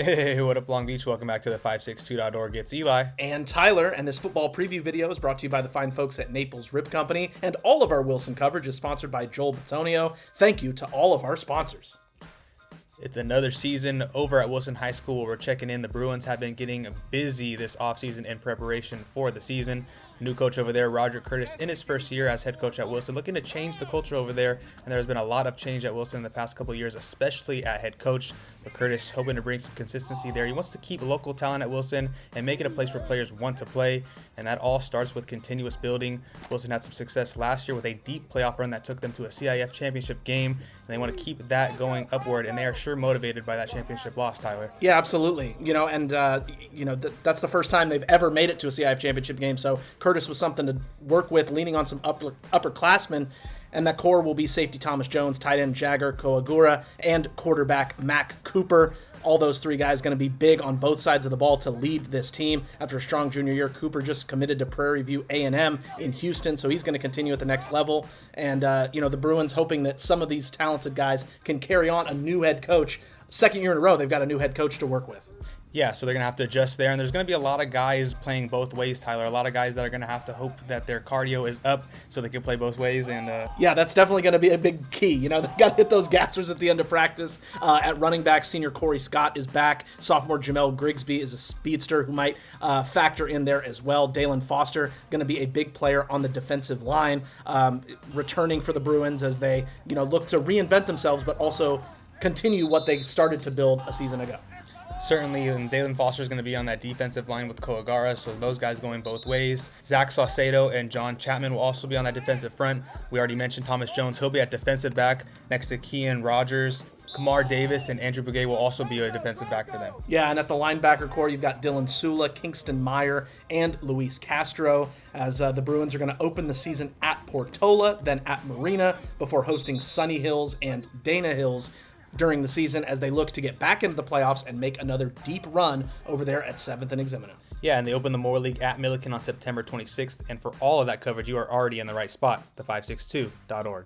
Hey, what up, Long Beach? Welcome back to the 562.org. It's Eli. And Tyler, and this football preview video is brought to you by the fine folks at Naples Rib Company, and all of our Wilson coverage is sponsored by Joel Batonio. Thank you to all of our sponsors. It's another season over at Wilson High School. We're checking in. The Bruins have been getting busy this offseason in preparation for the season. New coach over there, Roger Curtis, in his first year as head coach at Wilson, looking to change the culture over there. And there's been a lot of change at Wilson in the past couple of years, especially at head coach. But Curtis hoping to bring some consistency there. He wants to keep local talent at Wilson and make it a place where players want to play. And that all starts with continuous building. Wilson had some success last year with a deep playoff run that took them to a CIF championship game. And they want to keep that going upward. And they are sure motivated by that championship loss, Tyler. Yeah, absolutely. That's the first time they've ever made it to a CIF championship game. So Curtis was something to work with, leaning on some upperclassmen. And that core will be safety Thomas Jones, tight end Jagger Koagura, and quarterback Mac Cooper. All those three guys going to be big on both sides of the ball to lead this team. After a strong junior year, Cooper just committed to Prairie View A&M in Houston, so he's going to continue at the next level. And, the Bruins hoping that some of these talented guys can carry on a new head coach. Second year in a row, they've got a new head coach to work with. Yeah, so they're going to have to adjust there. And there's going to be a lot of guys playing both ways, Tyler. A lot of guys that are going to have to hope that their cardio is up so they can play both ways. And yeah, that's definitely going to be a big key. They've got to hit those gassers at the end of practice. At running back, senior Corey Scott is back. Sophomore Jamel Grigsby is a speedster who might factor in there as well. Dalen Foster going to be a big player on the defensive line, returning for the Bruins as they look to reinvent themselves, but also continue what they started to build a season ago. Certainly, and Dalen Foster is going to be on that defensive line with Koagara, so those guys going both ways. Zach Saucedo and John Chapman will also be on that defensive front. We already mentioned Thomas Jones. He'll be at defensive back next to Kean Rogers. Kamar Davis and Andrew Bugay will also be a defensive back for them. Yeah, and at the linebacker core, you've got Dylan Sula, Kingston Meyer, and Luis Castro, as the Bruins are going to open the season at Portola, then at Marina, before hosting Sunny Hills and Dana Hills during the season as they look to get back into the playoffs and make another deep run over there at 7th and Eximina. Yeah, and they open the Moore League at Milliken on September 26th. And for all of that coverage, you are already in the right spot, the562.org.